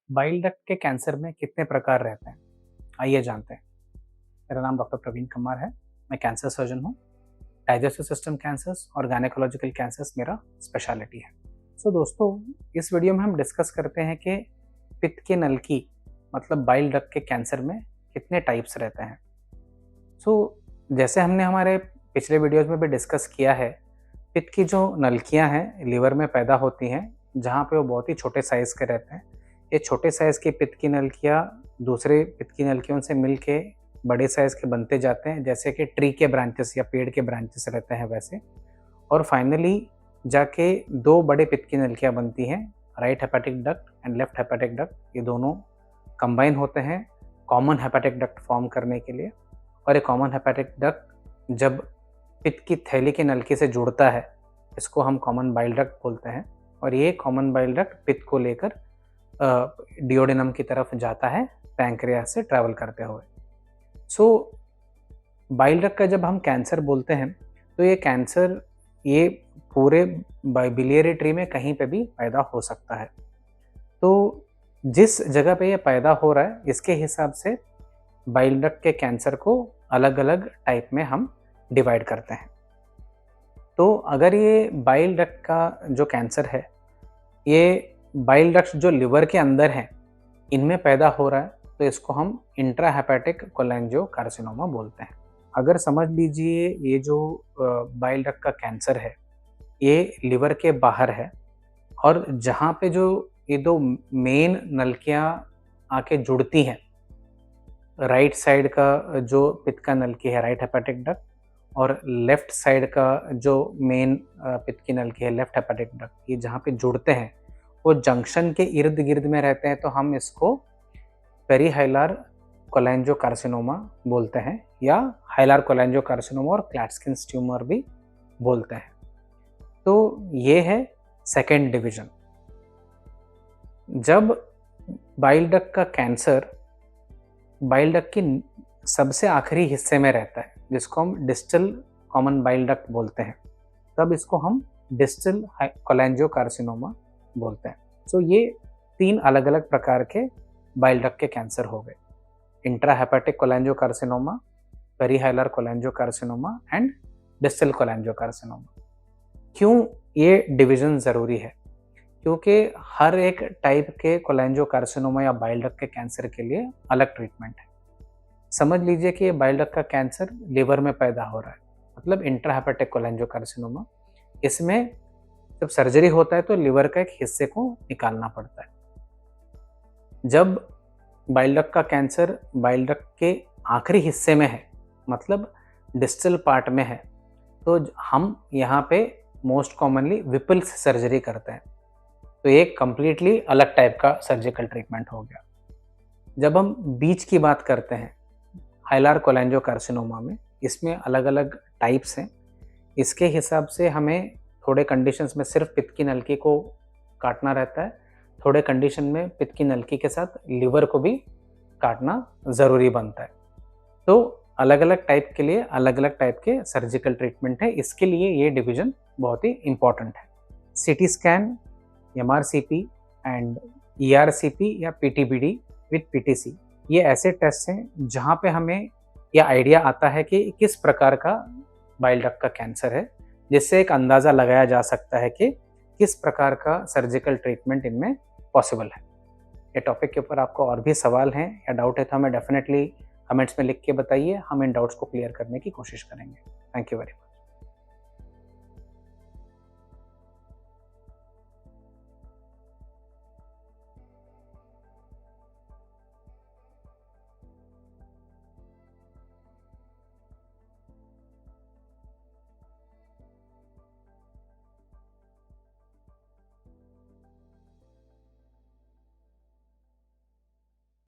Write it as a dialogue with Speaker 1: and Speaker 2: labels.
Speaker 1: Bile duct के cancer में कितने प्रकार रहते हैं? आइए जानते हैं। मेरा नाम डॉक्टर प्रवीण कुमार है। मैं कैंसर सर्जन हूँ। डाइजेस्टिव सिस्टम कैंसर्स और गायनेकोलॉजिकल कैंसर्स मेरा स्पेशलिटी है। दोस्तों, इस वीडियो में हम डिस्कस करते हैं कि पित्त की नलकी मतलब बाइल डक्ट के कैंसर में कितने टाइप्स रहते हैं। जैसे हमने हमारे पिछले वीडियोज में भी डिस्कस किया है, पित्त की जो नलकियाँ हैं लिवर में पैदा होती हैं, जहाँ पे वो बहुत ही छोटे साइज़ के रहते हैं। ये छोटे साइज़ की पित्त की नलकियाँ दूसरे पित्त की नलकियों से मिल के बड़े साइज़ के बनते जाते हैं, जैसे कि ट्री के ब्रांचेस या पेड़ के ब्रांचेस रहते हैं वैसे। और फाइनली जाके दो बड़े पित्त की नलकियाँ बनती हैं, right hepatic duct and left hepatic duct. ये दोनों कंबाइन होते हैं कॉमन हेपेटिक डक्ट फॉर्म करने के लिए। और ये कॉमन हेपेटिक डक्ट जब पित्त की थैली की नलकी से जुड़ता है, इसको हम कॉमन बाइल डक्ट बोलते हैं। और ये कॉमन बाइल डक्ट पित्त को लेकर डिओडेनम की तरफ जाता है पैंक्रियास से ट्रैवल करते हुए। बाइल डक्ट का जब हम कैंसर बोलते हैं तो ये कैंसर ये पूरे बिलियरी ट्री में कहीं पे भी पैदा हो सकता है। तो जिस जगह पे ये पैदा हो रहा है इसके हिसाब से बाइल डक्ट के कैंसर को अलग अलग टाइप में हम डिवाइड करते हैं। तो अगर ये बाइल डक्ट का जो कैंसर है, ये बाइल डक्ट जो लिवर के अंदर हैं, इनमें पैदा हो रहा है, तो इसको हम इंट्रा हेपेटिक कोलेंजियोकार्सिनोमा बोलते हैं। अगर समझ लीजिए ये जो बाइल डक्ट का कैंसर है, ये लिवर के बाहर है और जहाँ पे जो ये दो मेन नलकियाँ आके जुड़ती हैं, राइट साइड का जो पित्त का नलकी है राइट हेपेटिक डक्ट और लेफ्ट साइड का जो मेन पित्त की नलकी है लेफ्ट हेपेटिक डक्ट, ये जहाँ पे जुड़ते हैं वो जंक्शन के इर्द गिर्द में रहते हैं, तो हम इसको पेरीहाइलर कोलेंजियोकार्सिनोमा बोलते हैं या हाइलर कोलेंजियोकार्सिनोमा और क्लैटस्किन्स ट्यूमर भी बोलते हैं। तो ये है सेकेंड डिवीजन। जब बाइल डक्ट का कैंसर बाइल डक्ट की सबसे आखिरी हिस्से में रहता है, जिसको हम डिस्टल कॉमन बाइल डक्ट बोलते हैं, तब इसको हम डिस्टल कोलेंजियोकार्सिनोमा बोलते हैं। ये तीन अलग अलग प्रकार के बाइल डक्ट के कैंसर हो गए: इंट्रा हेपेटिक कोलेंजियोकार्सिनोमा, पेरीहाइलर कोलेंजियोकार्सिनोमा एंड डिस्टल कोलेंजियोकार्सिनोमा। क्यों ये डिवीजन ज़रूरी है? क्योंकि हर एक टाइप के कोलेंजियोकार्सिनोमा या बाइल डक्ट के कैंसर के लिए अलग ट्रीटमेंट है। समझ लीजिए कि ये बाइल डक्ट का कैंसर लिवर में पैदा हो रहा है, मतलब इंट्रा हेपेटिक कोलेंजियोकार्सिनोमा। इसमें जब सर्जरी होता है तो लिवर का एक हिस्से को निकालना पड़ता है। जब बाइल डक्ट का कैंसर बाइल डक्ट के आखिरी हिस्से में है, मतलब डिस्टल पार्ट में है, तो हम यहाँ पे मोस्ट कॉमनली विपल्स सर्जरी करते हैं। तो ये कंप्लीटली अलग टाइप का सर्जिकल ट्रीटमेंट हो गया। जब हम बीच की बात करते हैं हाइलर कोलेंजियोकार्सिनोमा में, इसमें अलग अलग टाइप्स हैं। इसके हिसाब से हमें थोड़े कंडीशंस में सिर्फ पित्त की नलकी को काटना रहता है, थोड़े कंडीशन में पित्त की नलकी के साथ लिवर को भी काटना ज़रूरी बनता है। तो अलग अलग टाइप के लिए अलग अलग टाइप के सर्जिकल ट्रीटमेंट है, इसके लिए ये डिवीजन बहुत ही इम्पॉर्टेंट है। CT scan, MRCP and ERCP या PTBD विथ PTC, ये ऐसे टेस्ट हैं जहाँ पे हमें यह आइडिया आता है कि किस प्रकार का बाइल डक्ट का कैंसर है, जिससे एक अंदाज़ा लगाया जा सकता है कि किस प्रकार का सर्जिकल ट्रीटमेंट इनमें पॉसिबल है। ये टॉपिक के ऊपर आपको और भी सवाल हैं या डाउट है तो हमें डेफिनेटली कमेंट्स में लिख के बताइए, हम इन डाउट्स को क्लियर करने की कोशिश करेंगे। Thank you very much.